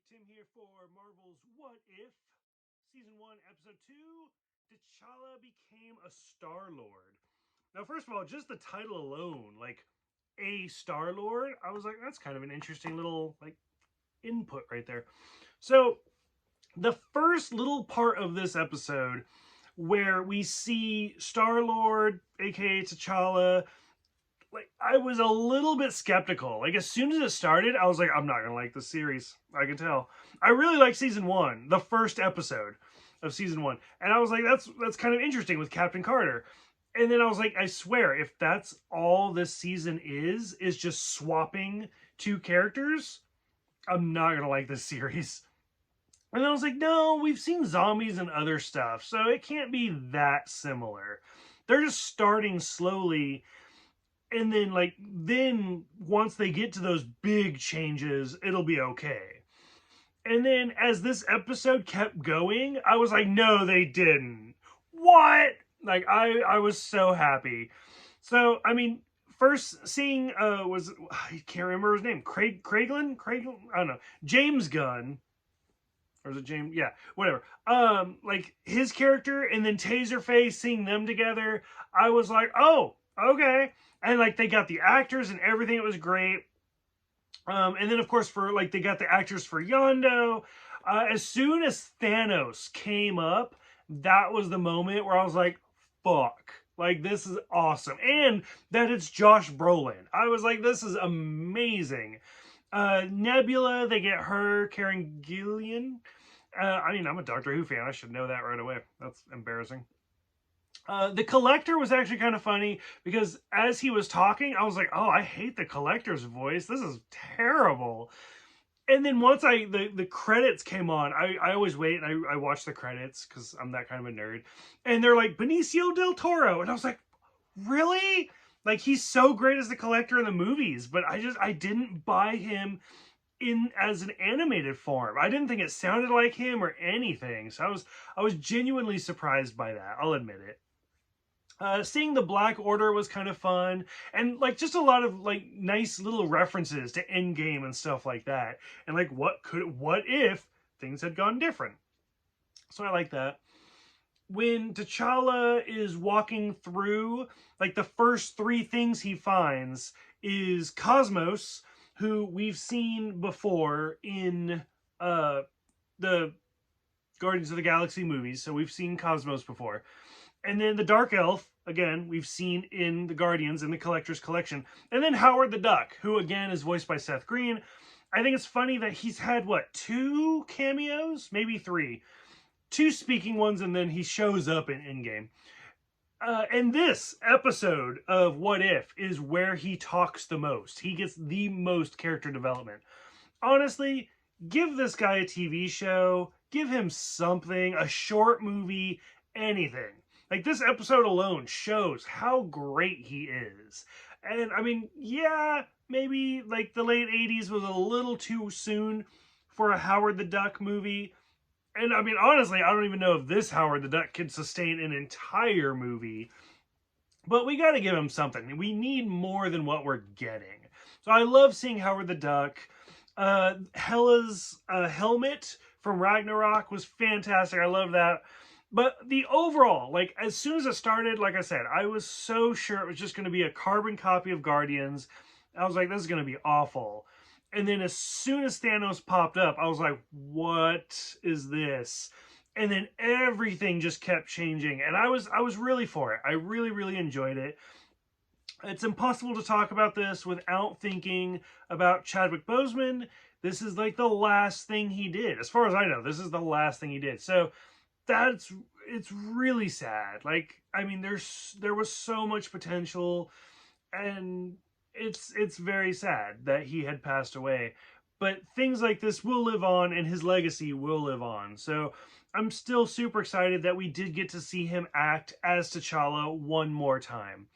Tim here for Marvel's What If, Season 1, Episode 2. T'Challa became a Starlord. Now, first of all, just the title alone, like a Starlord, I was like, that's kind of an interesting little like input right there. So, the first little part of this episode where we see Starlord, aka T'Challa, like I was a little bit skeptical. Like as soon as it started, I was like, I'm not gonna like this series. I can tell. I really like season one, the first episode of season one, and I was like, that's kind of interesting with Captain Carter. And then I was like, I swear, if that's all this season is just swapping two characters, I'm not gonna like this series. And then I was like, no, we've seen zombies and other stuff, so it can't be that similar. They're just starting slowly, and then once they get to those big changes, it'll be okay. And then as this episode kept going, I was like, no, they didn't. What? Like I was so happy. So I mean, first seeing was I can't remember his name. Craiglin? I don't know. James Gunn. Or is it James? Yeah, whatever. Like his character and then Taserface, seeing them together, I was like, oh, okay. And like they got the actors and everything, it was great. And then of course for like they got the actors for Yondo. As soon as Thanos came up, that was the moment where I was like, fuck. Like this is awesome. And that it's Josh Brolin. I was like, this is amazing. Nebula, they get her, Karen Gillian. I mean, I'm a Doctor Who fan. I should know that right away. That's embarrassing. The Collector was actually kind of funny because as he was talking, I was like, oh, I hate the Collector's voice. This is terrible. And then once the credits came on, I always wait and I watch the credits because I'm that kind of a nerd. And they're like, Benicio del Toro. And I was like, really? Like he's so great as the Collector in the movies, but I didn't buy him in as an animated form. I didn't think it sounded like him or anything. So I was genuinely surprised by that. I'll admit it. Seeing the Black Order was kind of fun, and like just a lot of like nice little references to Endgame and stuff like that. And like what if things had gone different? So I like that. When T'Challa is walking through, like the first three things he finds is Cosmos, who we've seen before in the Guardians of the Galaxy movies. So we've seen Cosmos before. And then the Dark Elf, again, we've seen in the Guardians in the Collector's Collection. And then Howard the Duck, who again is voiced by Seth Green. I think it's funny that he's had, what, 2 cameos? Maybe 3. 2 speaking ones, and then he shows up in Endgame. And this episode of What If is where he talks the most. He gets the most character development. Honestly, give this guy a TV show, give him something, a short movie, anything. Like this episode alone shows how great he is. And I mean, yeah, maybe like the late 80s was a little too soon for a Howard the Duck movie. And I mean, honestly, I don't even know if this Howard the Duck can sustain an entire movie. But we got to give him something. We need more than what we're getting. So I love seeing Howard the Duck. Hela's helmet from Ragnarok was fantastic. I love that. But the overall, like as soon as it started, like I said, I was so sure it was just going to be a carbon copy of Guardians. I was like, this is going to be awful. And then as soon as Thanos popped up, I was like, what is this? And then everything just kept changing. And I was really for it. I really, really enjoyed it. It's impossible to talk about this without thinking about Chadwick Boseman. This is like the last thing he did. As far as I know, this is the last thing he did. So it's really sad. Like, I mean, there was so much potential, and it's very sad that he had passed away. But things like this will live on, and his legacy will live on. So I'm still super excited that we did get to see him act as T'Challa one more time.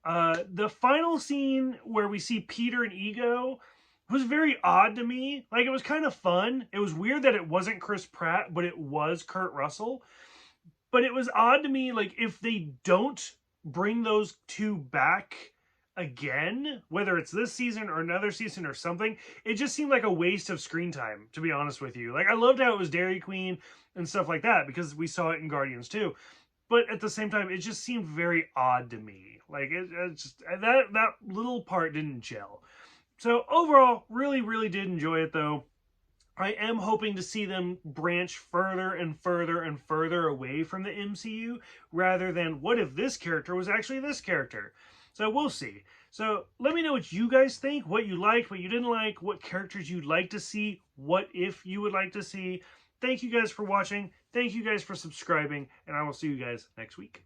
The final scene where we see Peter and Ego was very odd to me. Like, it was kind of fun. It was weird that it wasn't Chris Pratt, but it was Kurt Russell. But it was odd to me, like, if they don't bring those two back again, whether it's this season or another season or something. It just seemed like a waste of screen time, to be honest with you. Like, I loved how it was Dairy Queen and stuff like that because we saw it in Guardians too. But at the same time, it just seemed very odd to me. Like, it just that little part didn't gel. So overall, really did enjoy it though. I am hoping to see them branch further and further and further away from the MCU rather than what if this character was actually this character. So we'll see. So let me know what you guys think, what you liked, what you didn't like, what characters you'd like to see, what if you would like to see. Thank you guys for watching. Thank you guys for subscribing, and I will see you guys next week.